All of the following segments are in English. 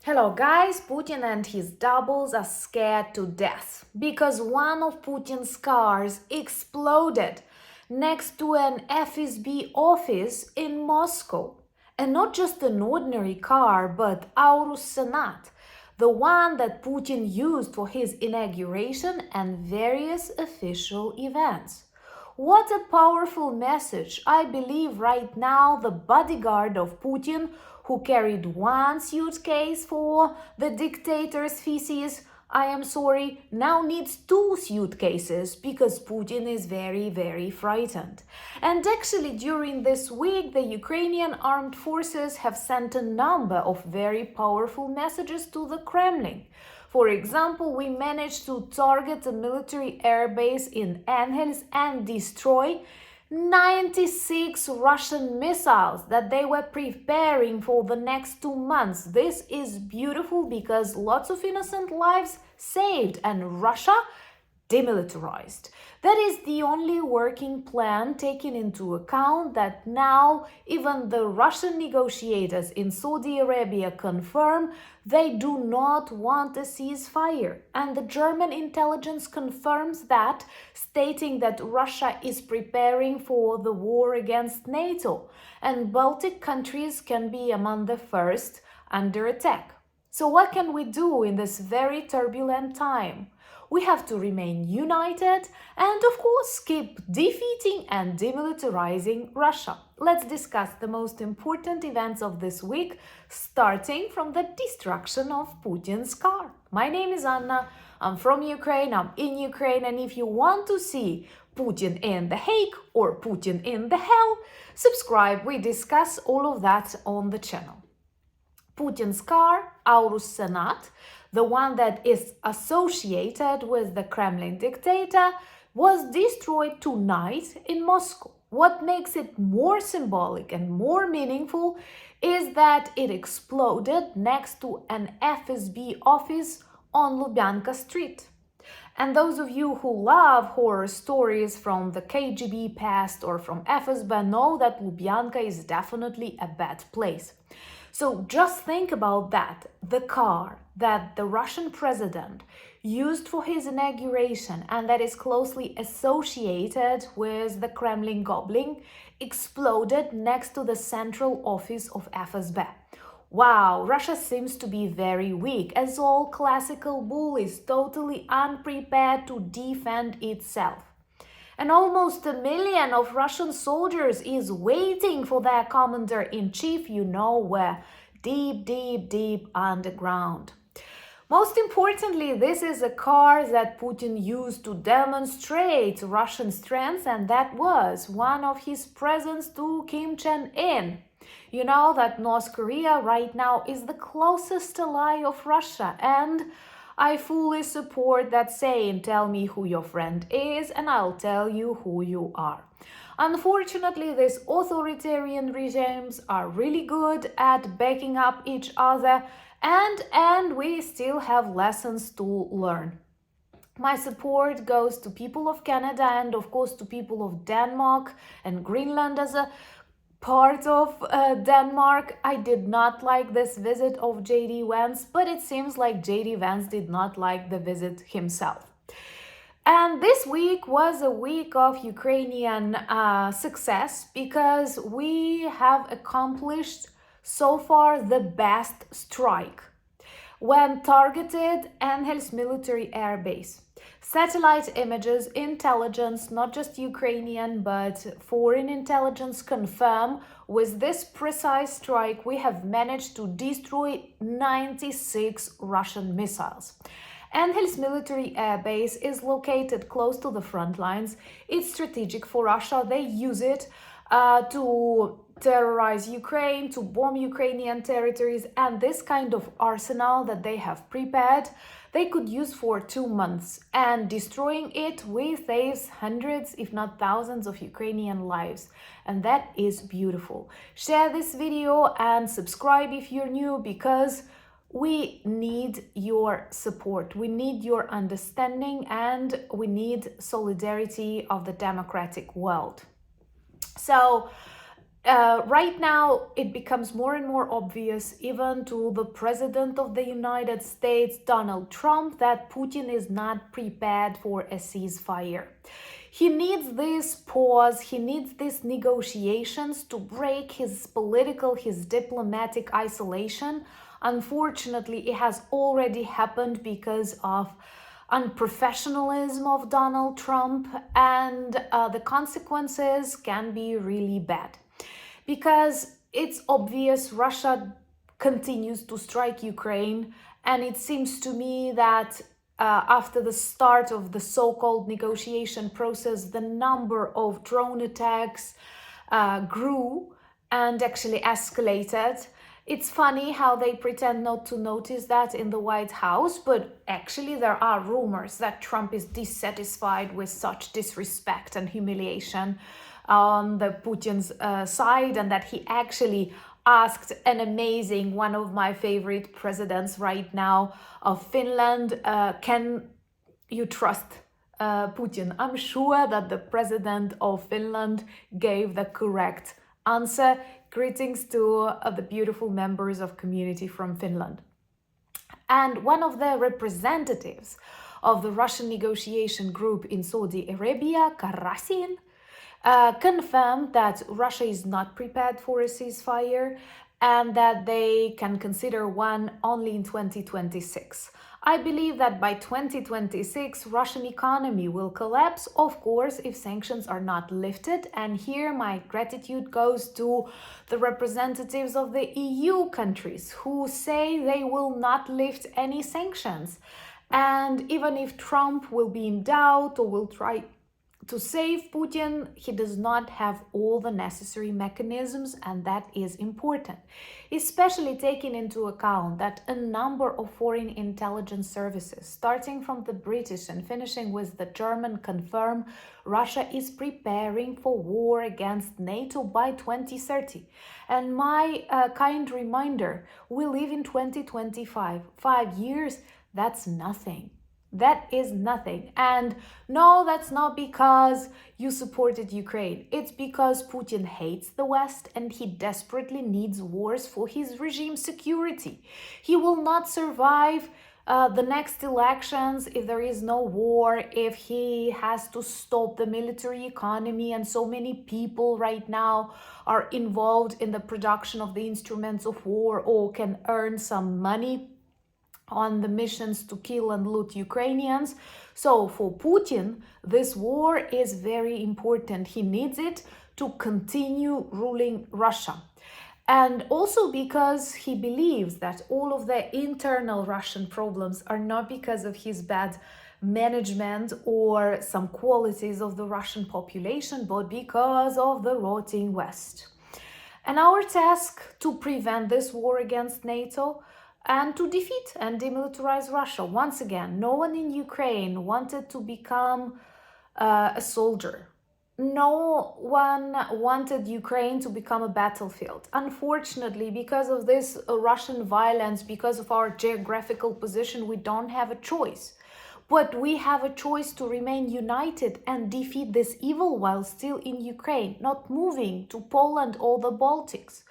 Hello guys, Putin and his doubles are scared to death because one of Putin's cars exploded next to an FSB office in Moscow. And not just an ordinary car, but Aurus Senat, the one that Putin used for his inauguration and various official events. What a powerful message. I believe right now the bodyguard of Putin, who carried one suitcase for the dictator's feces, I am sorry, now needs two suitcases because Putin is very, very frightened. And actually, during this week, the Ukrainian armed forces have sent a number of very powerful messages to the Kremlin. For example, we managed to target a military airbase in Angels and destroy 96 Russian missiles that they were preparing for the next 2 months. This is beautiful because lots of innocent lives saved and Russia demilitarized. That is the only working plan, taking into account that now even the Russian negotiators in Saudi Arabia confirm they do not want a ceasefire. And the German intelligence confirms that, stating that Russia is preparing for the war against NATO, and Baltic countries can be among the first under attack. So what can we do in this very turbulent time? We have to remain united and, of course, keep defeating and demilitarizing Russia. Let's discuss the most important events of this week, starting from the destruction of Putin's car. My name is Anna. I'm from Ukraine. I'm in Ukraine. And if you want to see Putin in The Hague or Putin in the hell, subscribe. We discuss all of that on the channel. Putin's car, Aurus Senat, the one that is associated with the Kremlin dictator, was destroyed tonight in Moscow. What makes it more symbolic and more meaningful is that it exploded next to an FSB office on Lubyanka Street. And those of you who love horror stories from the KGB past or from FSB know that Lubyanka is definitely a bad place. So just think about that. The car that the Russian president used for his inauguration and that is closely associated with the Kremlin gobbling exploded next to the central office of FSB. Wow, Russia seems to be very weak, as all classical bullies, totally unprepared to defend itself. And almost 1 million of Russian soldiers is waiting for their commander-in-chief, you know where, deep, deep, deep underground. Most importantly, this is a car that Putin used to demonstrate Russian strength, and that was one of his presents to Kim Jong-un. You know that North Korea right now is the closest ally of Russia, and I fully support that saying, tell me who your friend is and I'll tell you who you are. Unfortunately, these authoritarian regimes are really good at backing up each other and we still have lessons to learn. My support goes to people of Canada and of course to people of Denmark and Greenland as a part of Denmark. I did not like this visit of J.D. Vance, but it seems like J.D. Vance did not like the visit himself. And this week was a week of Ukrainian success because we have accomplished so far the best strike when targeted Angels military air base. Satellite images, intelligence, not just Ukrainian, but foreign intelligence confirm with this precise strike we have managed to destroy 96 Russian missiles. Angels military air base is located close to the front lines. It's strategic for Russia. They use it to terrorize Ukraine, to bomb Ukrainian territories, and this kind of arsenal that they have prepared, they could use for 2 months, and destroying it will save hundreds, if not thousands, of Ukrainian lives, and that is beautiful. Share this video and subscribe if you're new, because we need your support, we need your understanding, and we need solidarity of the democratic world. So Right now, it becomes more and more obvious, even to the President of the United States, Donald Trump, that Putin is not prepared for a ceasefire. He needs this pause, he needs these negotiations to break his political, his diplomatic isolation. Unfortunately, it has already happened because of unprofessionalism of Donald Trump, and the consequences can be really bad. Because it's obvious Russia continues to strike Ukraine, and it seems to me that after the start of the so-called negotiation process, the number of drone attacks grew and actually escalated. It's funny how they pretend not to notice that in the White House, but actually there are rumors that Trump is dissatisfied with such disrespect and humiliation on the Putin's side, and that he actually asked an amazing, one of my favorite presidents right now of Finland, can you trust Putin? I'm sure that the president of Finland gave the correct answer. Greetings to the beautiful members of community from Finland. And one of the representatives of the Russian negotiation group in Saudi Arabia, Karasin, confirmed that Russia is not prepared for a ceasefire and that they can consider one only in 2026. I believe that by 2026, Russian economy will collapse, of course, if sanctions are not lifted. And here my gratitude goes to the representatives of the EU countries who say they will not lift any sanctions. And even if Trump will be in doubt or will try to save Putin, he does not have all the necessary mechanisms, and that is important, especially taking into account that a number of foreign intelligence services, starting from the British and finishing with the German, confirm Russia is preparing for war against NATO by 2030. And my kind reminder, we live in 2025. 5 years, that's nothing. That is nothing. And no, that's not because you supported Ukraine. It's because Putin hates the West and he desperately needs wars for his regime security. He will not survive the next elections if there is no war, if he has to stop the military economy, and so many people right now are involved in the production of the instruments of war or can earn some money on the missions to kill and loot Ukrainians. So for Putin, this war is very important. He needs it to continue ruling Russia. And also because he believes that all of the internal Russian problems are not because of his bad management or some qualities of the Russian population, but because of the rotting West. And our task to prevent this war against NATO and to defeat and demilitarize Russia. Once again, no one in Ukraine wanted to become a soldier. No one wanted Ukraine to become a battlefield. Unfortunately, because of this Russian violence, because of our geographical position, we don't have a choice. But we have a choice to remain united and defeat this evil while still in Ukraine, not moving to Poland or the Baltics.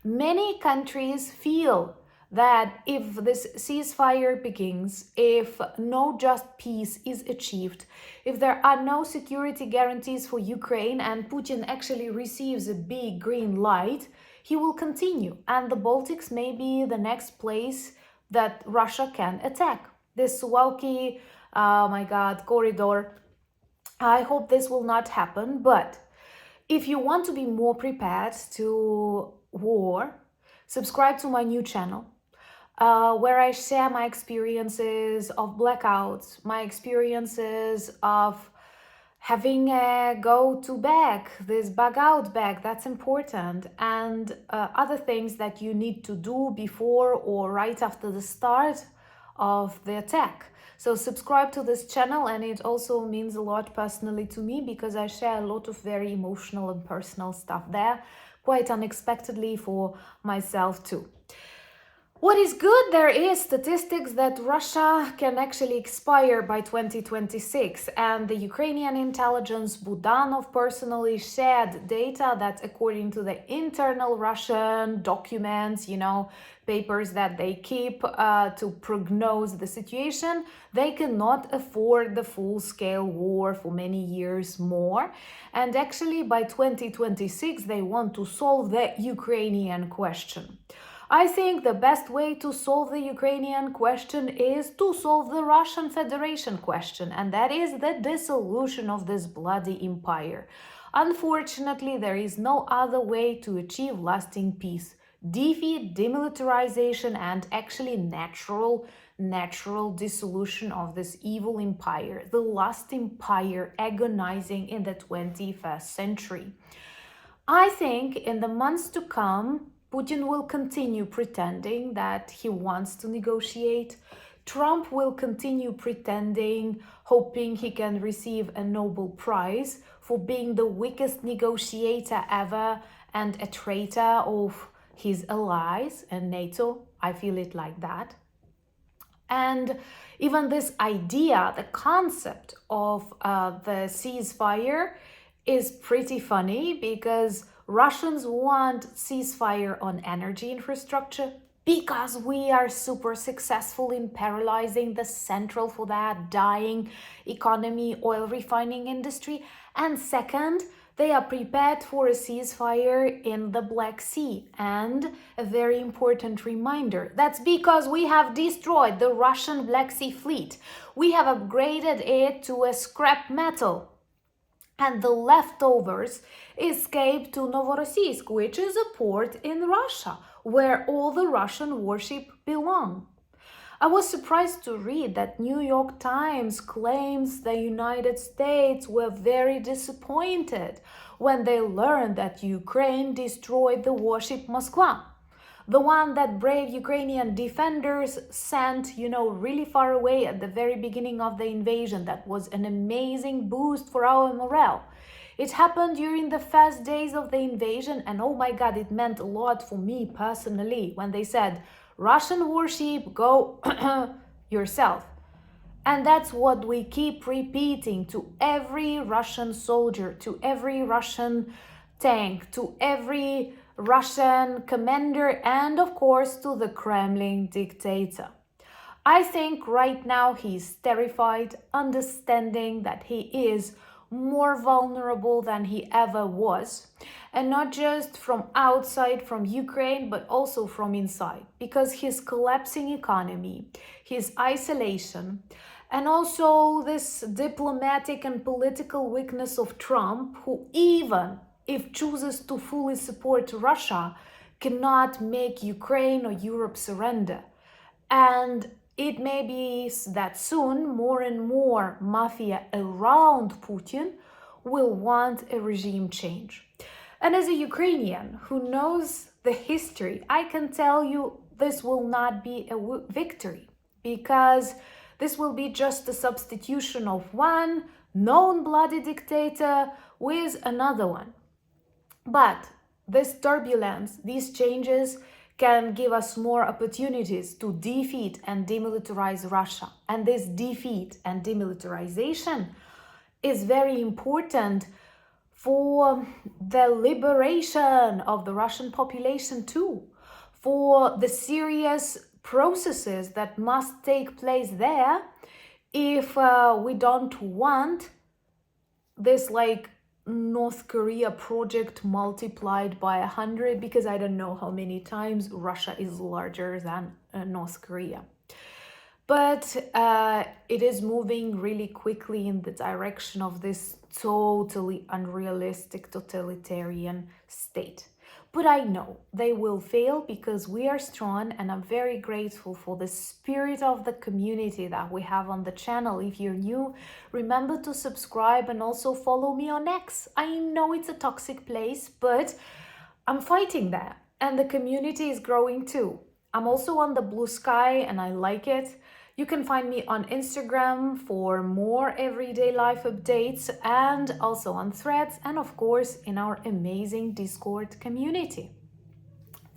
Many countries feel that if this ceasefire begins, if no just peace is achieved, if there are no security guarantees for Ukraine and Putin actually receives a big green light, he will continue. And the Baltics may be the next place that Russia can attack. This Suwalki, oh my God, corridor, I hope this will not happen. But if you want to be more prepared to war, subscribe to my new channel. Where I share my experiences of blackouts, my experiences of having a go-to bag, this bug-out bag, that's important, and other things that you need to do before or right after the start of the attack. So subscribe to this channel, and it also means a lot personally to me because I share a lot of very emotional and personal stuff there, quite unexpectedly for myself too. What is good, there is statistics that Russia can actually expire by 2026, and the Ukrainian intelligence Budanov personally shared data that according to the internal Russian documents, papers that they keep to prognose the situation, they cannot afford the full-scale war for many years more. And actually by 2026 they want to solve the Ukrainian question. I think the best way to solve the Ukrainian question is to solve the Russian Federation question, and that is the dissolution of this bloody empire. Unfortunately, there is no other way to achieve lasting peace. Defeat, demilitarization, and actually natural dissolution of this evil empire, the last empire agonizing in the 21st century. I think in the months to come, Putin will continue pretending that he wants to negotiate. Trump will continue pretending, hoping he can receive a Nobel Prize for being the weakest negotiator ever and a traitor of his allies and NATO. I feel it like that. And even this idea, the concept of the ceasefire is pretty funny because Russians want ceasefire on energy infrastructure because we are super successful in paralyzing the central for that dying economy, oil refining industry. And second, they are prepared for a ceasefire in the Black Sea. And a very important reminder, that's because we have destroyed the Russian Black Sea fleet. We have upgraded it to a scrap metal. And the leftovers escaped to Novorossiysk, which is a port in Russia, where all the Russian warship belong. I was surprised to read that New York Times claims the United States were very disappointed when they learned that Ukraine destroyed the warship Moskva. The one that brave Ukrainian defenders sent, really far away at the very beginning of the invasion. That was an amazing boost for our morale. It happened during the first days of the invasion, and oh my God, it meant a lot for me personally when they said, Russian warship, go yourself. And that's what we keep repeating to every Russian soldier, to every Russian tank, to every Russian commander, and of course to the Kremlin dictator. I think right now he's terrified, understanding that he is more vulnerable than he ever was, and not just from outside, from Ukraine, but also from inside, because his collapsing economy, his isolation, and also this diplomatic and political weakness of Trump, who even if chooses to fully support Russia, cannot make Ukraine or Europe surrender. And it may be that soon more and more mafia around Putin will want a regime change. And as a Ukrainian who knows the history, I can tell you this will not be a victory, because this will be just a substitution of one known bloody dictator with another one. But this turbulence, these changes can give us more opportunities to defeat and demilitarize Russia. And this defeat and demilitarization is very important for the liberation of the Russian population too, for the serious processes that must take place there if we don't want this North Korea project multiplied by 100, because I don't know how many times Russia is larger than North Korea. But it is moving really quickly in the direction of this totally unrealistic totalitarian state. But I know they will fail because we are strong, and I'm very grateful for the spirit of the community that we have on the channel. If you're new, remember to subscribe and also follow me on X. I know it's a toxic place, but I'm fighting that, and the community is growing too. I'm also on the Blue Sky and I like it. You can find me on Instagram for more everyday life updates, and also on Threads, and of course in our amazing Discord community.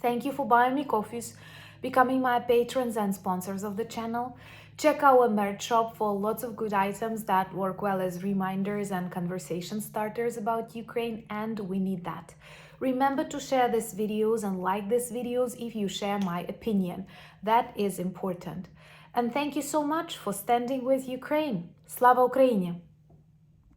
Thank you for buying me coffees. becoming my patrons and sponsors of the channel. Check our merch shop for lots of good items that work well as reminders and conversation starters about Ukraine, and we need that. Remember to share these videos and like these videos if you share my opinion. That is important. And thank you so much for standing with Ukraine. Slava Ukraini!